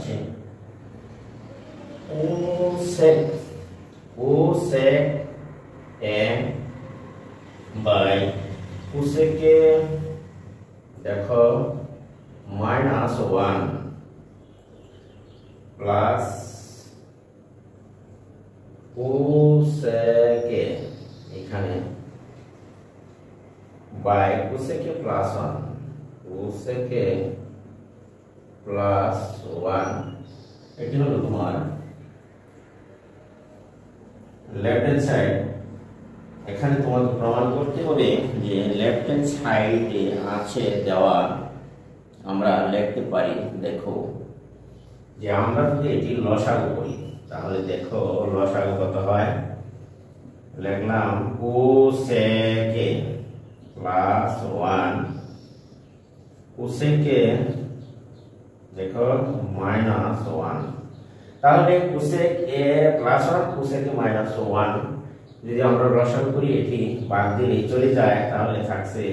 আছে cosec a by cosec a দেখো -1 plus cosec a এখানে by cosec a plus 1 cosec a plus 1 এটি হলো তোমার লেফট হ্যান্ড সাইড। এখানে তোমাকে প্রমাণ করতে হবে যে লেফট হ্যান্ড সাইডে আছে দেওয়া আমরা লিখতে পারি। দেখো যে আমরা যদি এটি লসাগু করি তাহলে দেখো লসাগু কত হয়, লিখলাম cosec a plus 1 cosec a দেখো -1, তাহলে cosec a plus 1 cosec a -1 যদি আমরা লসাগু করি এটি বাদ দিলে চলে যায়, তাহলে থাকছে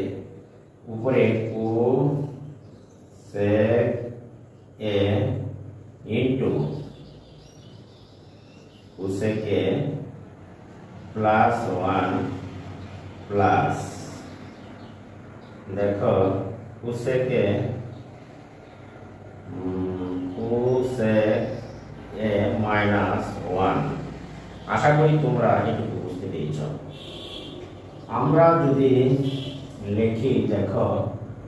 উপরে cosec a into cosec a plus 1 plus দেখো cosec a -1। আশা করি তোমরা এটুকু বুঝতে পেরেছ। আমরা যদি লিখি দেখো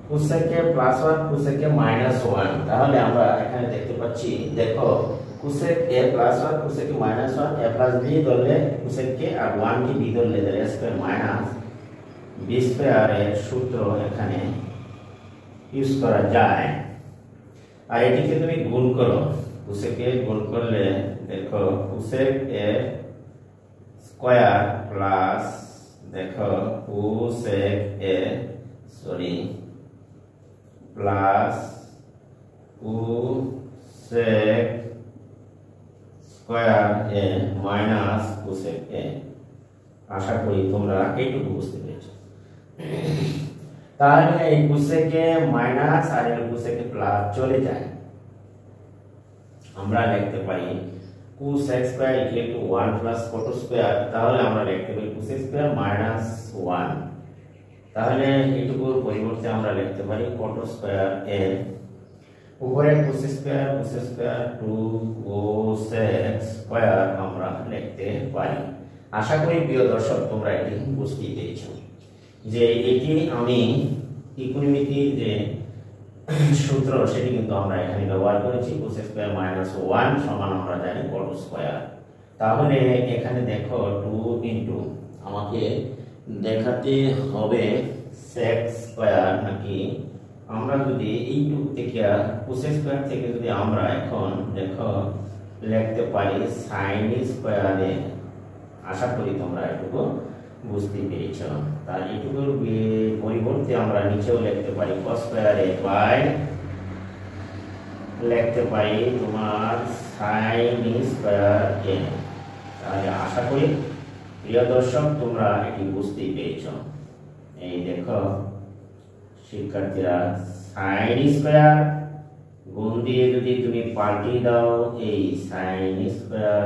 cosec a plus 1 cosec a -1, তাহলে আমরা এখানে দেখতে পাচ্ছি দেখো cosec a plus 1 cosec a -1 a plus b ধরলে cosec a আর 1 কে b ধরলে a square minus b square এর সূত্র এখানে ইউজ করা যায়। আর এটিকে তুমি গুণ করো, cosec a গুণ করলে দেখো cosec a স্কয়ার প্লাস দেখো cosec a plus cosec square a minus cosec a। আশা করি তোমরা এইটুকু বুঝতে পেরেছো। তাহলে এই cosec a মাইনাস আর এই cosec a প্লাস চলে যায়, আমরা লিখতে পারি cosec square equal to 1 plus cot square. তাহলে আমরা লিখতে পারি cosec স্কয়ার মাইনাস 1, তাহলে এইটুকুর পরিবর্তে আমরা লিখতে পারি cot স্কয়ার a উপরে cosec স্কয়ার 2 cosec স্কয়ার আমরা লিখতে পারি। আশা করি প্রিয় দর্শক তোমরা এটি বুঝতে পেরেছো যে এটি আমি ত্রিকোণমিতির যে সূত্র সেটি কিন্তু আমরা এখানে ব্যবহার করেছি। cosec স্কয়ার -1 সমান আমরা জানি cot স্কয়ার। তাহলে এখানে দেখো 2 ইনটু আমাকে দেখাতে হবে sec স্কয়ার নাকি, আমরা যদি এইটুকু থেকে cosec স্কয়ার থেকে যদি আমরা এখন দেখো লিখতে পারি sin স্কয়ার এ। আশা করি তোমরা এটুকু বুঝতে পেরেছো। তার এইটুকুর পরিবর্তে আমরা নিচেও লিখতে পারি cos স্কয়ার a বাই লিখতে পারি তোমার sin স্কয়ার a। তাহলে আশা করি প্রিয় দর্শক তোমরা এটি বুঝতে পেরেছো। এই দেখো শিক্ষার্থীরা sin স্কয়ার গুণ দিয়ে যদি তুমি পাল্টিয়ে দাও এই sin স্কয়ার,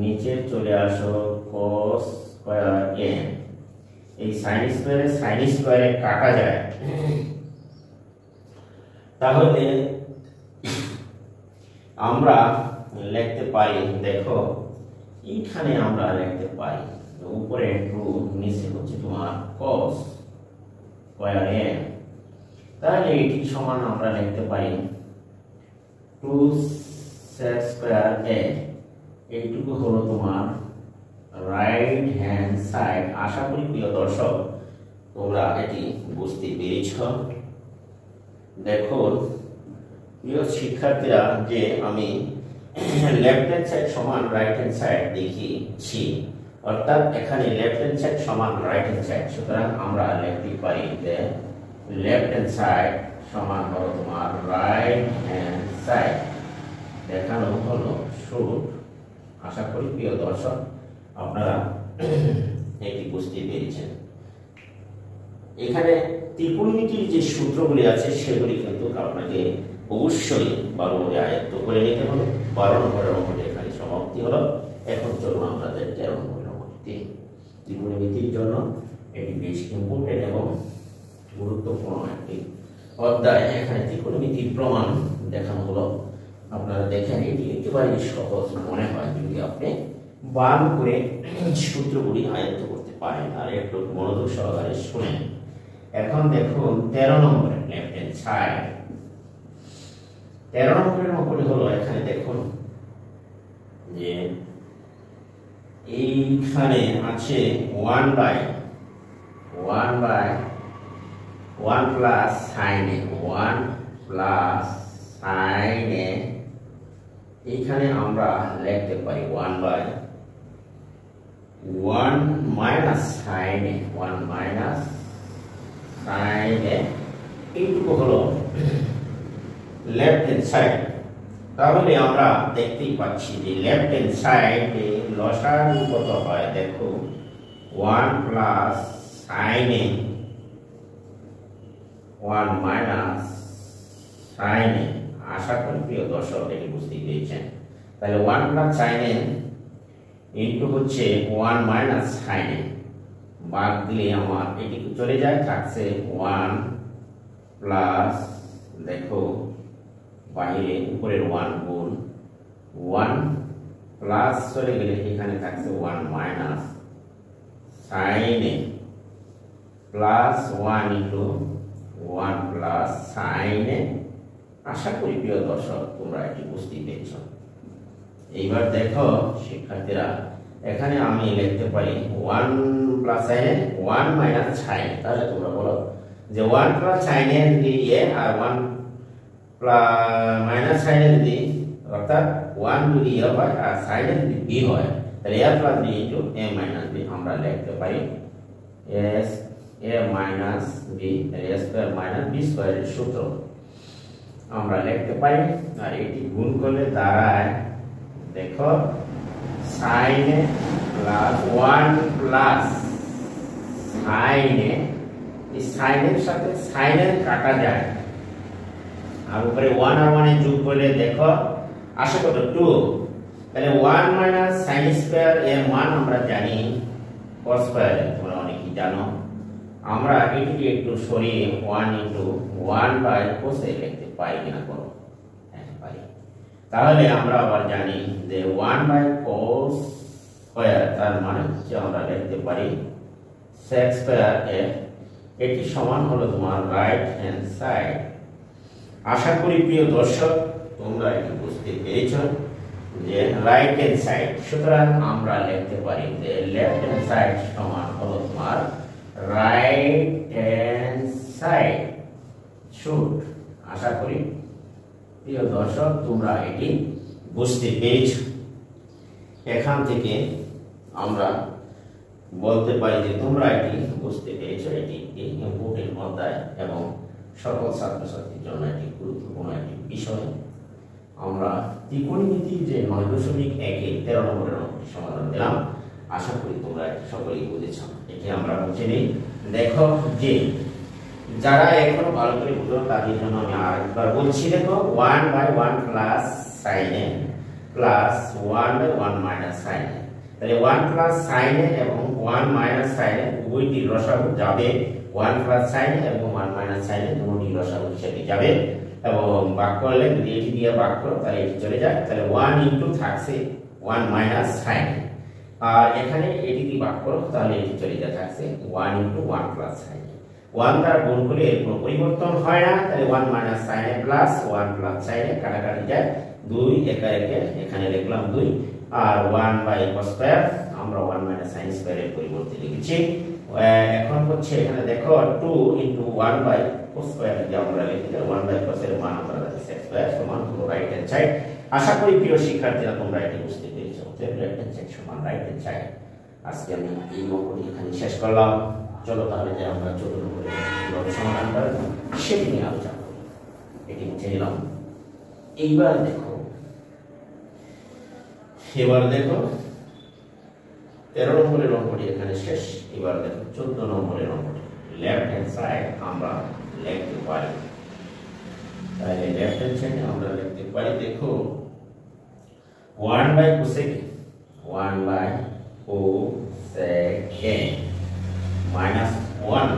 নিচে চলে আসো cos স্কয়ার a। এই sin স্কয়ারে কাটা যায়, তাহলে আমরা লিখতে পারি দেখো এখানে আমরা লিখতে পারি উপরে 2 নিচে হচ্ছে তোমার cos স্কয়ার a। তাহলে এটি সমান আমরা লিখতে পারি 2 sec স্কয়ার a। এইটুকু হলো তোমার রাইট হ্যান্ড সাইড। আশা করি প্রিয় দর্শক তোমরা এটি বুঝতে পেরেছো। দেখো প্রিয় শিক্ষার্থীরা যে আমি লেফট হ্যান্ড সাইড সমান রাইট হ্যান্ড সাইড দেখিয়েছি, অর্থাৎ এখানে লেফট হ্যান্ড সাইড সমান রাইট হ্যান্ড সাইড, সুতরাং আমরা লিখতে পারি যে লেফট হ্যান্ড সাইড সমান হলো তোমার রাইট হ্যান্ড সাইড। দেখানো হলো শুরু। আশা করি প্রিয় দর্শক আপনারা এটি বুঝতে পেরেছেন। এখানে ত্রিকোণমিতির যে সূত্রগুলি আছে সেগুলি কিন্তু আপনাকে অবশ্যই 12 বলে আয়ত্ত করে নিতে হবে। 12 নম্বরের অঙ্কটি এখানে সমাপ্তি হলো। এখন চলুন আমাদের 13 নম্বরের অঙ্কটি। ত্রিকোণমিতির জন্য এটি বেশ ইম্পর্টেন্ট এবং গুরুত্বপূর্ণ একটি অধ্যায়। এখানে ত্রিকোণমিতির প্রমাণ দেখানো হলো। আপনারা দেখেন এটি একেবারে সহজ মনে হয় যদি আপনি ভালো করে সূত্রগুলি আয়ত্ত করতে পারেন আর একটু মনোযোগ সহকারে শুনেন। এখন দেখুন 13 নম্বরের লেফট হ্যান্ড সাইড। 13 নম্বরের অঙ্কটি হলো, এখানে দেখুন যে এইখানে আছে 1 by 1 plus sine A, 1 plus sine A. এইখানে আমরা লিখতে পারি 1 by 1 minus sine A, 1 minus sine A. এইটুকু হলো লেফট হ্যান্ড সাইড। তাহলে আমরা দেখতেই পাচ্ছি যে লেফট হ্যান্ড সাইডে লসাগু কত হয়, দেখো 1 plus sine A, 1 minus sine এ। আশা করি প্রিয় দর্শক এটি বুঝতে পেরেছেন। তাহলে 1 প্লাস সাইন এ ইন্টু হচ্ছে 1 মাইনাস সাইন এ, বাদ দিলে আমার এটি চলে যায়, থাকছে 1 প্লাস, দেখো বাইরে উপরের 1 গুণ 1 প্লাস চলে গেলে এখানে থাকছে 1 minus sine A plus 1 into 1 plus sine এ। আশা করি প্রিয় দর্শক তোমরা এটি বুঝতে পেরেছ। এইবার দেখো শিক্ষার্থীরা, এখানে আমি লিখতে পারি 1 plus sine A, 1 minus sine A. তাহলে তোমরা বলো যে 1 প্লাস সাইন এ যদি এ আর 1 মাইনাস সাইন এ যদি, অর্থাৎ 1 যদি এ হয় আর সাইন এ যদি বি হয়, তাহলে A plus B into A minus B আমরা লিখতে পারি as A minus B, A square minus B স্কয়ারের সূত্র আমরা লিখতে পারি। আর এটি গুণ করলে দাঁড়ায়, দেখো sign A plus 1 plus sine এ। এই সাইন এর সাথে সাইন এর কাটা যায় আর উপরে 1 আর 1 এ যোগ করলে দেখো আসে কত 2। তাহলে 1 মাইনাস সাইন স্কয়ার এর মান আমরা জানি cos স্কয়ার, তোমরা অনেকেই জানো। আমরা এটিকে একটু সরিয়ে 1 ইনটু 1 বাই cos এ লিখতে পারি কিনা করো, হ্যাঁ পারি। তাহলে আমরা আবার জানি যে 1 বাই cos স্কয়ার তার মানে হচ্ছে আমরা লিখতে পারি sec স্কয়ার এ। এটি সমান হলো তোমার রাইট হ্যান্ড সাইড। আশা করি প্রিয় দর্শক তোমরা এটি বুঝতে পেরেছ যে রাইট হ্যান্ড সাইড। সুতরাং আমরা লিখতে পারি যে লেফট হ্যান্ড সাইড সমান হলো তোমার রাইট হ্যান্ড সাইড শুড। আশা করি প্রিয় দর্শক তোমরা এটি বুঝতে পেরেছ। এখান থেকে আমরা বলতে পারি যে তোমরা এটি বুঝতে পেরেছো। এটি একটি ইম্পর্টেন্ট অধ্যায় এবং সকল ছাত্রছাত্রীর জন্য একটি গুরুত্বপূর্ণ একটি বিষয়। আমরা ত্রিকোণমিতির যে 9.1 13 নম্বরের অঙ্কটি সমাধান দিলাম। আশা করি তোমরা এটি সকলেই বুঝেছ। এটি আমরা বুঝে নিই। দেখো যে যারা এখনো ভালো করে বুঝো তাদের জন্য আমি আরেকবার বলছি। দেখো 1 by 1 plus sine A plus 1 by 1 minus sine A. তাহলে 1 প্লাস সাইন এ এবং 1 মাইনাস সাইন এ উভয়টি লসাগু যাবে। 1 প্লাস সাইন এ এবং 1 মাইনাস সাইন এ দুটোই লসাগু হিসেবে যাবে এবং ভাগ করলে যদি এটি দিয়ে ভাগ করো তাহলে এটি চলে যায়। তাহলে 1 ইনটু থাকছে 1 মাইনাস সাইন এ, আর এখানে এটি দিয়ে ভাগ করো তাহলে এটি চলে যায়, থাকছে 1 ইনটু 1 প্লাস সাইন এ। 1 দ্বারা গুণ করলে এর কোনো পরিবর্তন হয় না। তাহলে 1 minus sine A plus 1 plus sine এ কাটাকাটি যায়, 2 একা একে এখানে লিখলাম 2 আর 1 বাই cos স্কয়ার আমরা 1 মাইনাস সাইন স্কয়ার এর পরিবর্তে লিখেছি। এখন হচ্ছে এখানে দেখো 2 ইনটু 1 বাই cos স্কয়ার যদি আমরা লিখি তাহলে 1 বাই cos এর মান আমরা জানি sec স্কয়ার সমান হলো রাইট হ্যান্ড সাইড। আশা করি প্রিয় শিক্ষার্থীরা তোমরা এটি বুঝতে পেরেছো। লেফট হ্যান্ড সাইড সমান রাইট হ্যান্ড সাইড। আজকে আমি এই অঙ্কটি এখানে শেষ করলাম। চলো তাহলে যে আমরা 14 নম্বরের কিভাবে সমাধান করব সেটি নিয়ে আলোচনা করি। এটি মুছে দিলাম। এবার দেখো 13 নম্বরের অঙ্কটি এখানে শেষ। এবার দেখো 14 নম্বরের অঙ্কটি। লেফট হ্যান্ড সাইড আমরা লিখতে পারি তাহলে লেফট হ্যান্ড সাইডে আমরা লিখতে পারি দেখো 1 by cosec 1 by cosec minus 1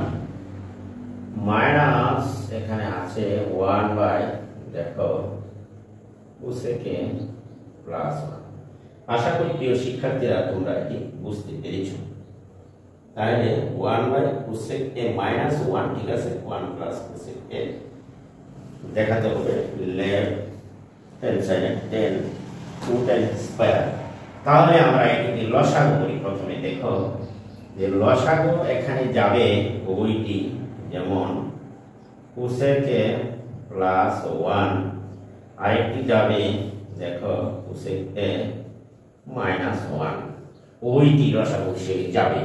minus এখানে আছে 1 বাই দেখো কোসেক প্লাস 1। আশা করি প্রিয় শিক্ষার্থীরা তোমরা এটি বুঝতে পেরেছো। তাহলে 1 বাই কোসেক এ মাইনাস 1 ঠিক আছে 1 প্লাস কোসেক এ দেখাতে হবে লেফট হ্যান্ড সাইডে 10 2 10 স্কয়ার। তাহলে আমরা এটিকে লসাগু করি। প্রথমে দেখো যে লসাগু এখানে যাবে ওইটি যেমন কোসেক এ প্লাস 1 আরেকটি যাবে দেখো কোসেক এ মাইনাস 1 ওইটি লসাগু হিসেবে যাবে।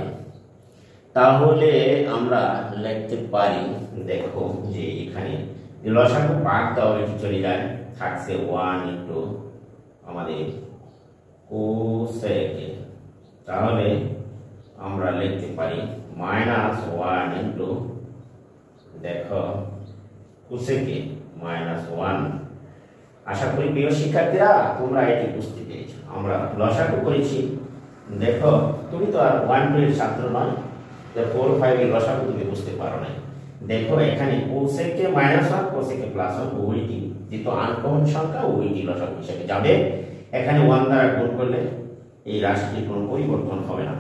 তাহলে আমরা লিখতে পারি দেখো যে এখানে লসাগু ভাগ দাও এটি চলে যায় থাকছে 1 ইনটু আমাদের কোসেক। তাহলে আমরা লিখতে পারি মাইনাস 1 ইনটু দেখো কোসেক মাইনাস 1। আশা করি প্রিয় শিক্ষার্থীরা তোমরা এটি বুঝতে পেরেছো। আমরা লসাগু করেছি দেখো তুমি তো আর 1 2 এর ছাত্র নয় যে 4 5 এর লসাগু তুমি বুঝতে পারো না। দেখো এখানে কোসেক মাইনাস 1 কোসেক প্লাস 1 উভয়টি যেহেতু আনকমন সংখ্যা উভয়টি লসাগু হিসেবে যাবে। এখানে 1 দ্বারা গুণ করলে এই রাশিটির কোনো পরিবর্তন হবে না।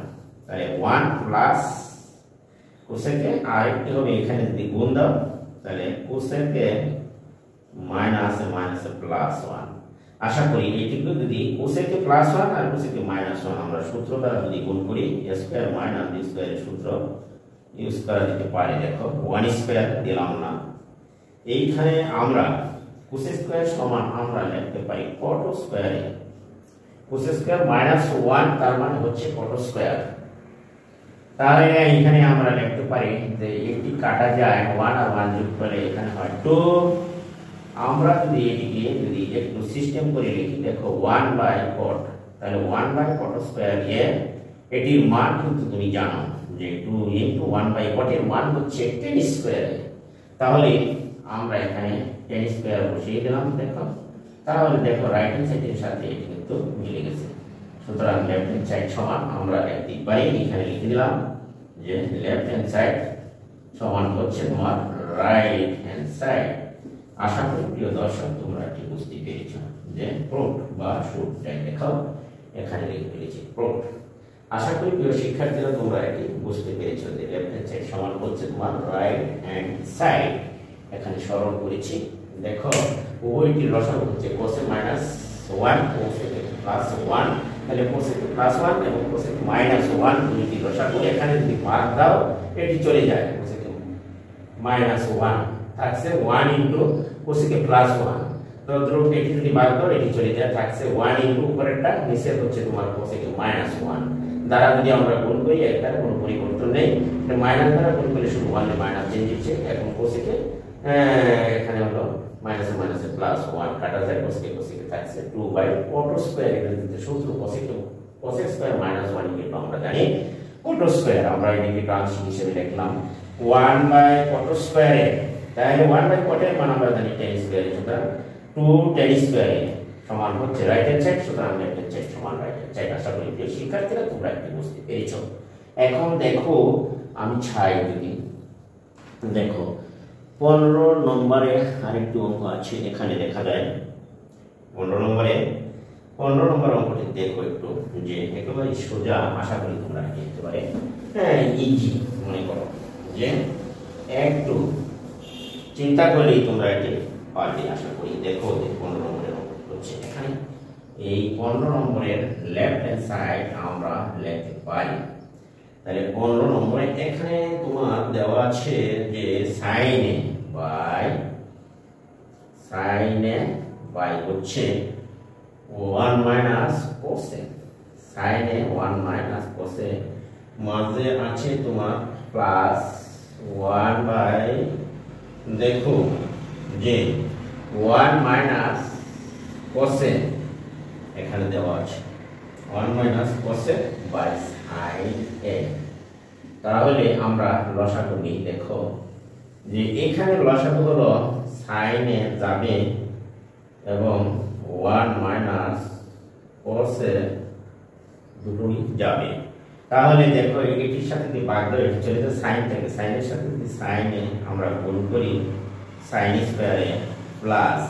তাহলে 1 প্লাস কোসেক আরেকটি হবে এখানে যদি গুণ দাও তাহলে কোসেক মাইনাস মাইনাস প্লাস 1। আশা করি এইটিকে যদি কোসেক প্লাস 1 আর কোসেক মাইনাস 1 আমরা সূত্র দ্বারা যদি গুণ করি a স্কয়ার মাইনাস b স্কয়ারের সূত্র ইউজ করা যেতে পারে। দেখো 1 স্কয়ার দিলাম না, এইখানে আমরা কোসেক স্কয়ার সমান আমরা লিখতে পারি কট স্কয়ার। কোসেক স্কয়ার মাইনাস 1 তার মানে হচ্ছে কট স্কয়ার। তাহলে এখানে আমরা লিখতে পারি যে এটি কাটা যায় 1 আর 1 যোগ করলে এখানে হয় 2। আমরা যদি এটিকে যদি একটু সিস্টেম করে লিখি দেখো 1 বাই কট তাহলে 1 বাই কট স্কয়ার এটির মান কিন্তু তুমি জানো যে 2 ইনটু 1 বাই কট এর মান হচ্ছে 10 স্কয়ার। তাহলে আমরা এখানে 10 স্কয়ার বসিয়ে দিলাম দেখো। তাহলে দেখো রাইট হ্যান্ড সাইডের সাথে এটি কিন্তু মিলে গেছে। সুতরাং লেফট হ্যান্ড সাইড সমান আমরা লিখতে পারি এখানে লিখে দিলাম যে লেফট হ্যান্ড সাইড সমান হচ্ছে তোমার রাইট হ্যান্ড সাইড। আশা করি প্রিয় দর্শক তোমরা এটি বুঝতে পেরেছো যে প্রুফ বা শুড দেখাও এখানে লিখে ফেলেছি প্রুফ। আশা করি প্রিয় শিক্ষার্থীরা তোমরা এটি বুঝতে পেরেছো যে লেফট হ্যান্ড সাইড সমান হচ্ছে তোমার রাইট হ্যান্ড সাইড। এখানে সরল করেছি দেখো উভয়টির লসাগু হচ্ছে কোসেক মাইনাস 1 কোসেক প্লাস 1। তাহলে কোসেক প্লাস 1 এবং কোসেক মাইনাস 1 দুইটি লসাগু এখানে যদি ভাগ দাও এটি চলে যায় কোসেক মাইনাস 1 থাকছে 1 ইনটু কোসেক প্লাস 1। তো দ্রুত এটি যদি ভাগ দাও এটি চলে যায় থাকছে 1 ইনটু উপরেরটা নিচে হচ্ছে তোমার কোসেক মাইনাস 1 দ্বারা যদি আমরা গুণ করি এটার কোনো পরিবর্তন নেই। এটা মাইনাস দ্বারা গুণ করলে শুধু 1 এ মাইনাস চেঞ্জ হচ্ছে। এখন কোসেক এখানে হলো মাইনাস মাইনাস প্লাস 1 কাটা যায় কোসেক কোসেক থাকছে 2 বাই কট স্কয়ার। এখানে সূত্র কোসেক স্কয়ার মাইনাস 1 কিন্তু আমরা জানি কট স্কয়ার। আমরা এটিকে ট্রান্সফর্ম হিসেবে লিখলাম 1 বাই কট স্কয়ার। তাহলে 1 বাই কট এর মান আমরা জানি 10 স্কয়ার। সুতরাং 2 10 স্কয়ার সমান হচ্ছে রাইট হ্যান্ড সাইড। সুতরাং লেফট হ্যান্ড সাইড সমান রাইট হ্যান্ড সাইড। আশা করি প্রিয় শিক্ষার্থীরা তোমরা এটি বুঝতে পেরেছো। এখন দেখো আমি ছাই যদি দেখো 15 নম্বরে আরেকটি অঙ্ক আছে এখানে দেখা যায় 15 নম্বর অঙ্কটি দেখো একটু যে একেবারে সোজা। আশা করি তোমরা একেবারে ইজি মনে করো যে একটু চিন্তা করলেই তোমরা এটি পারবে আশা করি। দেখো যে 15 নম্বরের অঙ্ক হচ্ছে এখানে এই 15 নম্বরের লেফট হ্যান্ড সাইড আমরা লিখতে পারি। তাহলে 15 নম্বরে এখানে তোমার দেওয়া আছে যে সাইনে বাই হচ্ছে 1 মাইনাস কোসেক। সাইনে 1 মাইনাস কোসেক মাঝে আছে তোমার প্লাস 1 বাই দেখো যে 1 মাইনাস কোসেক এখানে দেওয়া আছে 1 minus cosec by sine A. তাহলে আমরা লসাগু নিই দেখো যে এখানে লসাগু হলো সাইনে যাবে এবং 1 মাইনাস কসে দুটোই যাবে। তাহলে দেখো এটির সাথে যদি ভাগ দাও এটি চলে যায় সাইন থেকে, সাইনের সাথে যদি সাইনে আমরা গুণ করি সাইন স্কয়ারে প্লাস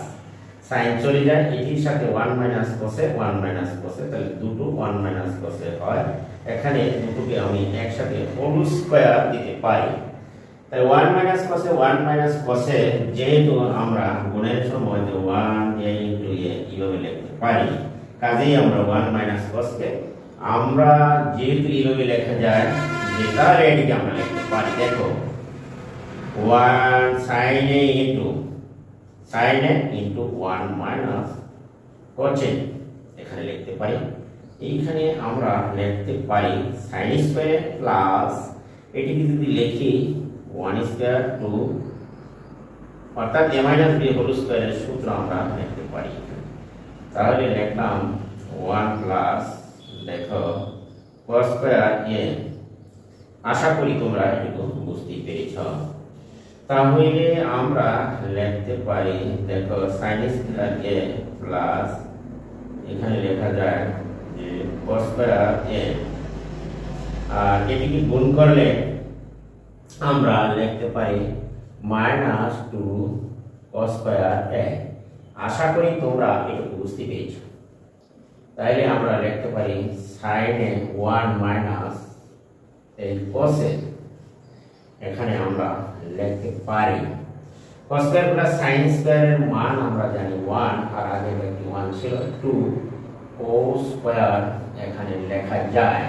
সাইন চলে যায় এটির সাথে 1 মাইনাস কসে 1 মাইনাস কসে, তাহলে দুটো 1 মাইনাস কসে হয়। এখানে দুটোকে আমি একসাথে হোল স্কয়ার দিতে পারি। তাই 1 মাইনাস কসে 1 মাইনাস কসে যেহেতু আমরা গুণের সময় যে 1 a ইনটু a এইভাবে লিখতে পারি, কাজেই আমরা 1 মাইনাস কসকে আমরা যেহেতু এইভাবে লেখা যায় যে তাহলে এটিকে আমরা লিখতে পারি। দেখো 1 sin a into 1 minus cos a এখানে লিখতে পারি। এইখানে আমরা লিখতে পারি sin স্কয়ার প্লাস এটিকে যদি লিখি 1 স্কয়ার 2 অর্থাৎ a মাইনাস b হোল স্কয়ারের সূত্র আমরা লিখতে পারি। তাহলে লিখলাম 1 প্লাস দেখো cos স্কয়ার a। আশা করি তোমরা এটুকু বুঝতে পেরেছ। তাহলে আমরা লিখতে পারি দেখো sin স্কয়ার a প্লাস এখানে লেখা যায় যে cos স্কয়ার a, আর এটিকে গুণ করলে আমরা লিখতে পারি মাইনাস 2 cos স্কয়ার a। আশা করি তোমরা এটুকু বুঝতে পেরেছ। তাইলে আমরা লিখতে পারি sin a 1 মাইনাস এই cos a, এখানে আমরা লিখতে পারি cos স্কয়ার প্লাস sin স্কয়ারের মান আমরা জানি 1, আর আগে একটি 1 ছিল 2 cos স্কয়ার এখানে লেখা যায়।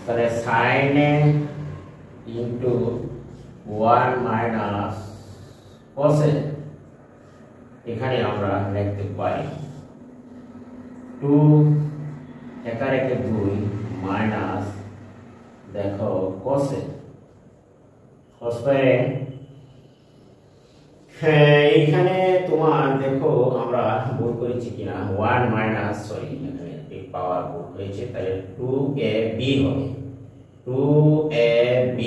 তাহলে sin a into 1 minus cos a এখানে আমরা লিখতে পারি 2 একার একে 2 মাইনাস দেখো cos a cos স্কয়ারে এখানে তোমার দেখো আমরা গুণ করেছি কিনা 1 মাইনাস সরি এখানে এই পাওয়ার গুণ হয়েছে, তাহলে 2ab হবে 2ab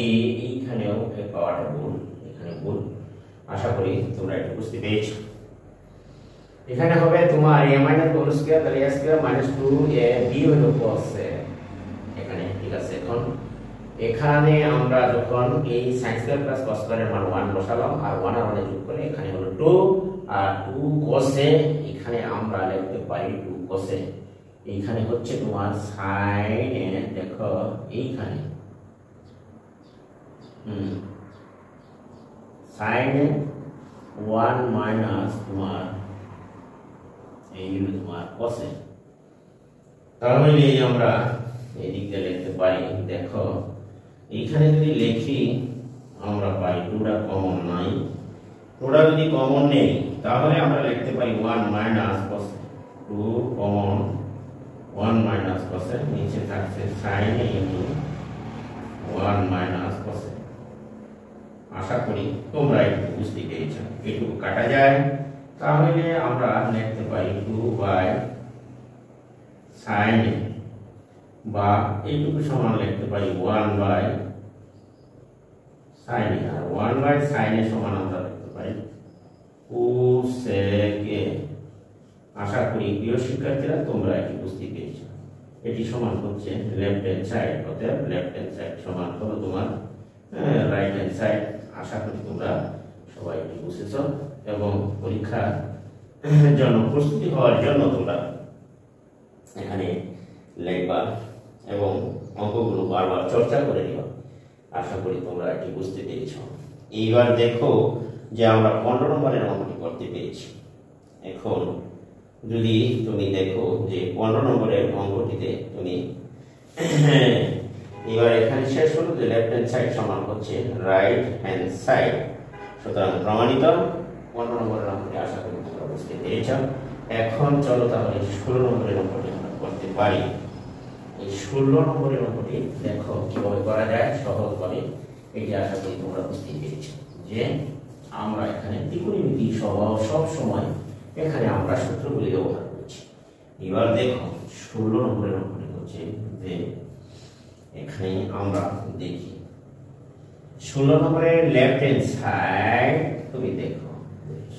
এইখানেও এই পাওয়ারটা গুণ এখানে গুণ। আশা করি তোমরা এটা বুঝতে পেরেছো। এখানে হবে তোমার a মাইনাস হোল স্কয়ার, তাহলে a স্কয়ার মাইনাস 2ab হলো cos a এখানে, ঠিক আছে। এখানে আমরা যখন এই sin স্কয়ার প্লাস cos স্কয়ারের মান 1 বসালাম আর 1 আর 1 যোগ করে এখানে হলো 2 আর 2 cos a এখানে আমরা লিখতে পারি 2 cos a। এইখানে হচ্ছে তোমার sin a দেখো এইখানে sin a 1 মাইনাস তোমার এই হলো তোমার cos a। তাহলে আমরা এই দিকটা লিখতে পারি দেখো এইখানে যদি লিখি আমরা পাই 2টা কমন নাই, 2টা যদি কমন নেই তাহলে আমরা লিখতে পারি 1 minus cos 2 common 1 minus cos a, নিচে থাকছে sin a into 1 minus cos a। আশা করি তোমরা একটু বুঝতে পেরেছো। এটুকু কাটা যায়, তাহলে আমরা লিখতে পারি 2 বাই sin a বা এইটুকু সমান লিখতে পারি 1 বাই sin a, আর 1 বাই sin a সমান আমরা লিখতে পারি cosec a। আশা করি প্রিয় শিক্ষার্থীরা তোমরা এটি বুঝতে পেরেছো। এটি সমান হচ্ছে লেফট হ্যান্ড সাইড, অর্থাৎ লেফট হ্যান্ড সাইড সমান হলো তোমার রাইট হ্যান্ড সাইড। আশা করি তোমরা সবাই এটি বুঝেছো এবং পরীক্ষার জন্য প্রস্তুতি হওয়ার জন্য তোমরা এখানে লিখবা এবং অঙ্কগুলো বারবার চর্চা করে নিবা। আশা করি তোমরা এটি বুঝতে পেরেছো। এইবার দেখো যে আমরা 15 নম্বরের অঙ্কটি করতে পেরেছি। এখন যদি তুমি দেখো যে 15 নম্বরের অঙ্কটিতে তুমি এবার এখানে শেষ হলো যে লেফট হ্যান্ড সাইড সমান হচ্ছে রাইট হ্যান্ড সাইড। সুতরাং প্রমাণিত 15 নম্বরের অঙ্কটি আশা করি তোমরা বুঝতে পেরেছো। এখন চলো তাহলে 16 নম্বরের অঙ্কটি আমরা করতে পারি। এই 16 নম্বরের অঙ্কটি দেখো কিভাবে করা যায় সহজভাবে। এটি আশা করি তোমরা বুঝতে পেরেছো যে আমরা এখানে ত্রিকোণমিতি সব সময় এখানে আমরা সূত্রগুলি ব্যবহার করছি। এবার দেখো 16 নম্বরের অঙ্কটি হচ্ছে যে এখানে আমরা দেখি 16 নম্বরের লেফট হ্যান্ড সাইড তুমি দেখো,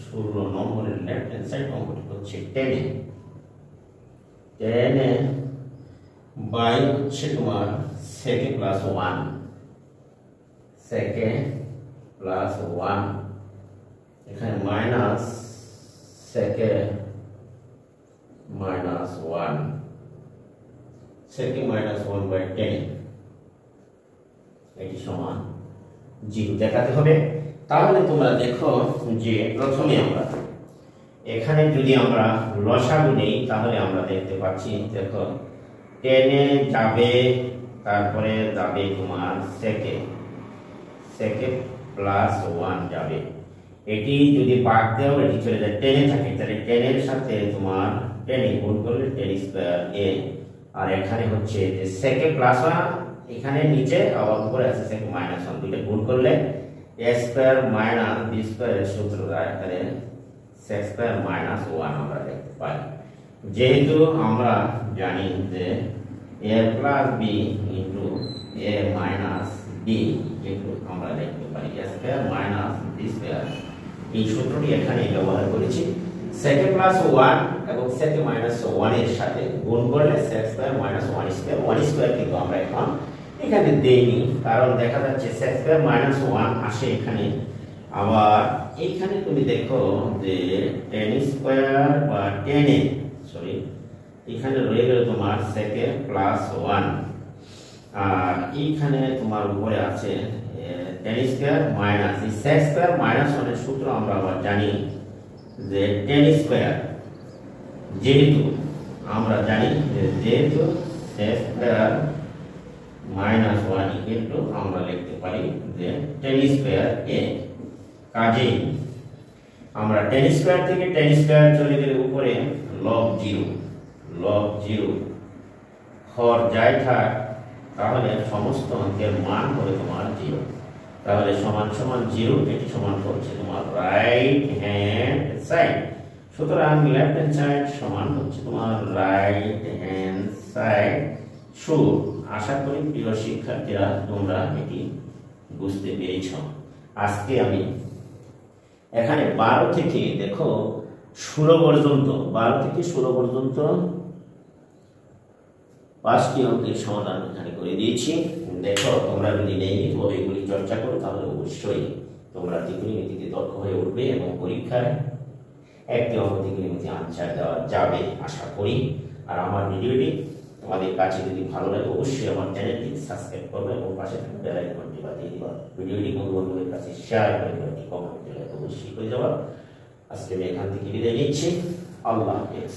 16 নম্বরের লেফট হ্যান্ড সাইড অঙ্কটি হচ্ছে 10 বাই হচ্ছে তোমার সেকে প্লাস 1, সেকে প্লাস 1, এখানে মাইনাস সেকে মাইনাস 1, সেকে মাইনাস 1 বাই 10 এটি সমান 0 দেখাতে হবে। তাহলে তোমরা দেখো যে প্রথমে আমরা এখানে যদি আমরা লসাগু নেই তাহলে আমরা দেখতে পাচ্ছি, দেখো 10 এ যাবে, তারপরে যাবে তোমার সেকে প্লাস 1 যাবে, এটি যদি বাদ দাও এটি চলে যায় 10 এ থাকে, তাহলে 10 এর সাথে তোমার 10 গুণ করলে 10 স্কয়ার a, আর এখানে হচ্ছে যে সেকে প্লাস 1, এখানে নিচে আবার উপরে আছে সেকে মাইনাস 1, দুটো গুণ করলে a স্কয়ার মাইনাস b স্কয়ারের সূত্র যায়, তাহলে sec স্কয়ার মাইনাস 1 আমরা দেখতে পাই। যেহেতু আমরা জানি যে a plus b into a minus b কিন্তু আমরা দেখতে পাই a square minus b square, এই সূত্রটি এখানে ব্যবহার করেছি। sec প্লাস 1 এবং sec মাইনাস 1 এর সাথে গুণ করলে sec square minus 1 square, 1 square কিন্তু আমরা এখন এখানে দেইনি, কারণ দেখা যাচ্ছে sec স্কয়ার মাইনাস 1 আসে এখানে, আবার এইখানে তুমি দেখো যে 10 স্কয়ার বা 10 এ সরি এখানে রয়ে গেল তোমার sec প্লাস 1, আর এইখানে তোমার উপরে আছে 10 স্কয়ার মাইনাস এই sec স্কয়ার মাইনাস 1 এর সূত্র আমরা আবার জানি যে 10 স্কয়ার, যেহেতু আমরা জানি যে যেহেতু sec স্কয়ার মাইনাস 1 ইকুয়াল আমরা লিখতে পারি যে 10 স্কয়ার a, কাজেই আমরা 10 স্কয়ার থেকে 10 স্কয়ার চলে গেলে উপরে log 0 হর যাই থাক, তাহলে সমস্ত অঙ্কের মান হবে তোমার 0, তাহলে সমান সমান 0, এটি সমান হচ্ছে তোমার রাইট হ্যান্ড সাইড, সুতরাং লেফট হ্যান্ড সাইড সমান হচ্ছে তোমার রাইট হ্যান্ড সাইড। আশা করি প্রিয় শিক্ষার্থীরা তোমরা এটি বুঝতে পেরেছ। আজকে আমি এখানে 12 থেকে দেখো 16 পর্যন্ত 12 থেকে 16 পর্যন্ত 5টি অঙ্কের সমাধান এখানে করে দিয়েছি। দেখো তোমরা যদি নিয়মিতভাবে এগুলি চর্চা করো তাহলে অবশ্যই তোমরা ত্রিকোণমিতিতে দক্ষ হয়ে উঠবে এবং পরীক্ষায় একটি অঙ্ক ত্রিকোণমিতি আনসার দেওয়া যাবে আশা করি। আর আমার ভিডিওটি তোমাদের কাছে যদি ভালো লাগে অবশ্যই আমার চ্যানেলটি সাবস্ক্রাইব করবে এবং পাশে থাকা বেল আইকনটি বাজিয়ে দিবা। ভিডিওটি বন্ধু-বান্ধবের কাছে শেয়ার করে একটি কমেন্ট অবশ্যই করে যাবা। আজকে আমি এখান থেকে বিদায় নিচ্ছি। আল্লাহ হাফেজ।